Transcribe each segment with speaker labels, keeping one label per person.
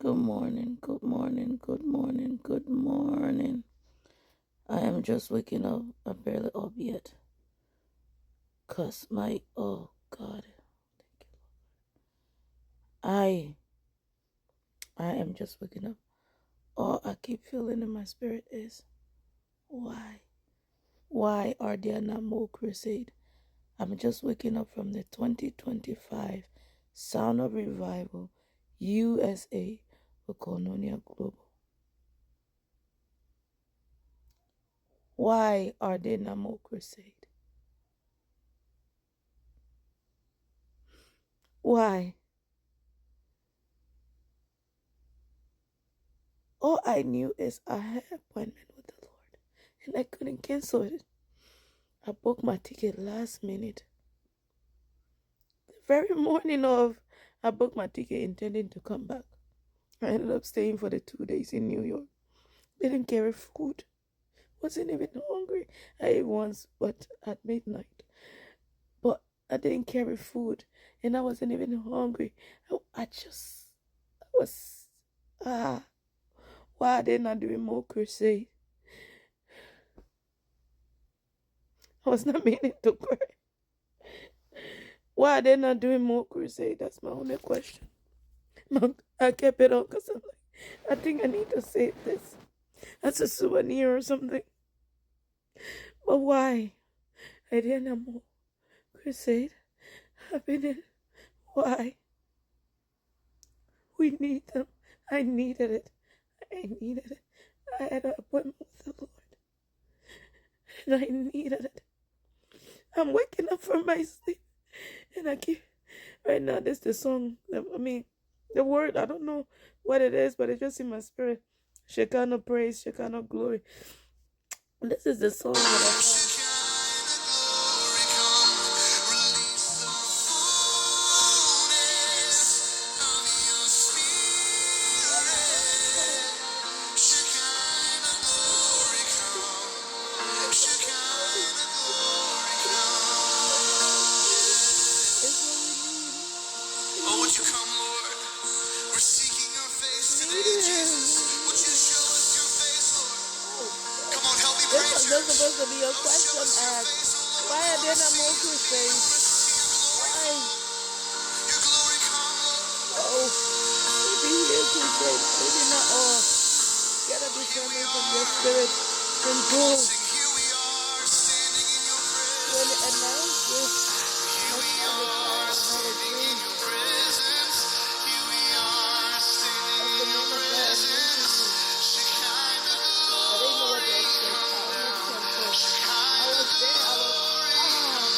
Speaker 1: Good morning, good morning, good morning, good morning. I am just waking up. I'm barely up yet. Oh God. Thank you. I am just waking up. All I keep feeling in my spirit is, why? Why are there not more crusade? I'm just waking up from the 2025 Sound of Revival USA Okononia Global. Why are there not more crusade? Why? All I knew is I had an appointment with the Lord and I couldn't cancel it. I booked my ticket last minute. The very morning of, I booked my ticket intending to come back. I ended up staying for the 2 days in New York. Didn't carry food. Wasn't even hungry. I ate once, but at midnight. But I didn't carry food and I wasn't even hungry. I was, why are they not doing more crusade? I was not meaning to cry. Why are they not doing more crusade? That's my only question. I kept it on because I'm like, I think I need to save this as a souvenir or something. But why? I didn't have more crusade happening. Why? We need them. I needed it. I needed it. I had an appointment with the Lord. And I needed it. I'm waking up from my sleep. And I keep, right now, this is the song. The word, I don't know what it is, but it's just in my spirit. Shekinah praise, Shekinah glory. This is the song that I found.
Speaker 2: Oh, would you come, Lord? We're seeking your face today, Jesus. Would you show us your face, Lord? Come on, help me pray,
Speaker 1: This
Speaker 2: church.
Speaker 1: was supposed to be a
Speaker 2: Oh,
Speaker 1: question
Speaker 2: show us your
Speaker 1: asked.
Speaker 2: face, oh Lord.
Speaker 1: Why are
Speaker 2: We're
Speaker 1: there not more
Speaker 2: seeking your face.
Speaker 1: crusades?
Speaker 2: We're seeking your glory.
Speaker 1: Why?
Speaker 2: Your glory come, Lord.
Speaker 1: Oh, maybe hear crusade. Maybe not all. Get a discernment from your spirit and go.
Speaker 2: Here we are, standing in your
Speaker 1: When
Speaker 2: presence.
Speaker 1: it announced this,
Speaker 2: Here
Speaker 1: my
Speaker 2: we
Speaker 1: son was
Speaker 2: are,
Speaker 1: tired and had a
Speaker 2: standing in
Speaker 1: dream
Speaker 2: your presence. Here we are, standing
Speaker 1: of
Speaker 2: in
Speaker 1: the
Speaker 2: your
Speaker 1: man of God anointing
Speaker 2: presence.
Speaker 1: me.
Speaker 2: Shekinah
Speaker 1: I didn't know what to
Speaker 2: glory,
Speaker 1: expect.
Speaker 2: come
Speaker 1: I almost
Speaker 2: down.
Speaker 1: canceled. I
Speaker 2: Shekinah
Speaker 1: was there.
Speaker 2: glory, come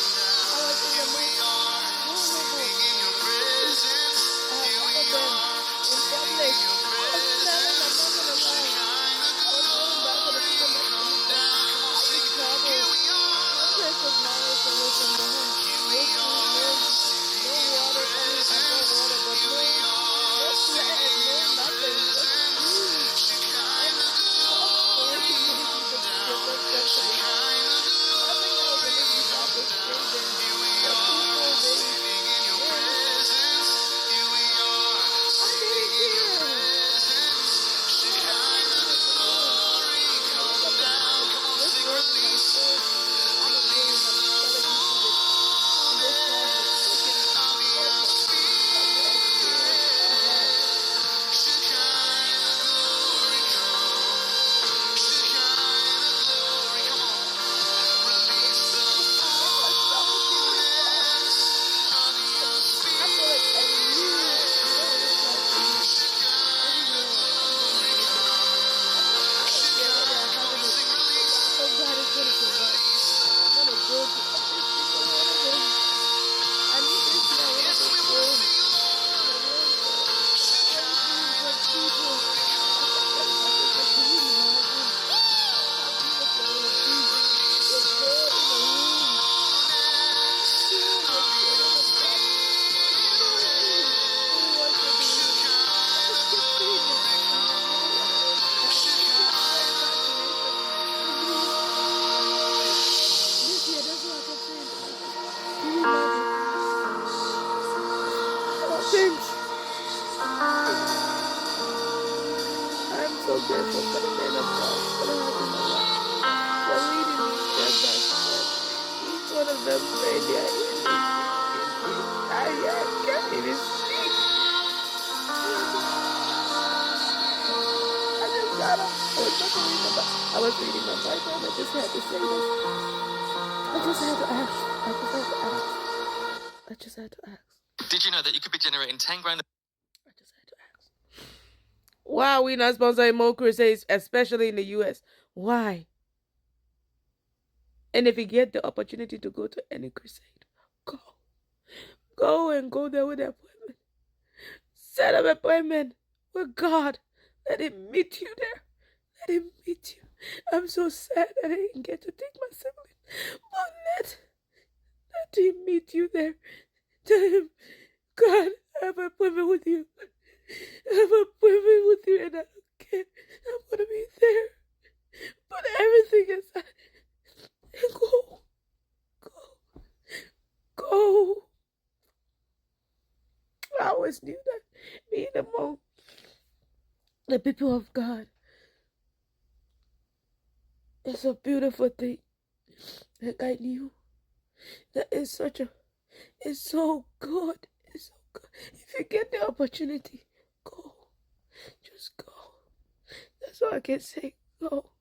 Speaker 1: I was
Speaker 2: down.
Speaker 1: in the
Speaker 2: Here we
Speaker 1: most
Speaker 2: are,
Speaker 1: vulnerable
Speaker 2: standing in your
Speaker 1: place
Speaker 2: presence.
Speaker 1: I have
Speaker 2: Here we
Speaker 1: ever been
Speaker 2: are,
Speaker 1: in
Speaker 2: standing
Speaker 1: public.
Speaker 2: in your
Speaker 1: I was telling, I'm
Speaker 2: presence.
Speaker 1: not gonna lie.
Speaker 2: Shekinah
Speaker 1: I was going back to the
Speaker 2: glory,
Speaker 1: people next to
Speaker 2: come
Speaker 1: me because
Speaker 2: down. Come on,
Speaker 1: I
Speaker 2: sing.
Speaker 1: would travel
Speaker 2: Here we are,
Speaker 1: hundreds of miles away from the home so grateful for the men of God that I have in my life, for leading me step by step. Each one of them prayed their I can't even speak. I just got up. I was reading my Bible and I just had to say this. I just had to ask. I just had to ask.
Speaker 2: Did you know that you could be generating 10 grand?
Speaker 1: I just had to ask. Why are we not sponsoring more crusades, especially in the US? Why? And if you get the opportunity to go to any crusade, go. Go and go there with an appointment. Set up an appointment with God. Let Him meet you there. Let Him meet you. I'm so sad that I didn't get to take my sibling. But let Him meet you there. Tell Him, God, I have an appointment with you. I have an appointment with you and I don't care. I'm going to be there. Put everything aside and go. Go. I always knew that being among the people of God is a beautiful thing. Like I knew that it's so good. It's so good. If you get the opportunity, go. Just go. That's all I can say. Go.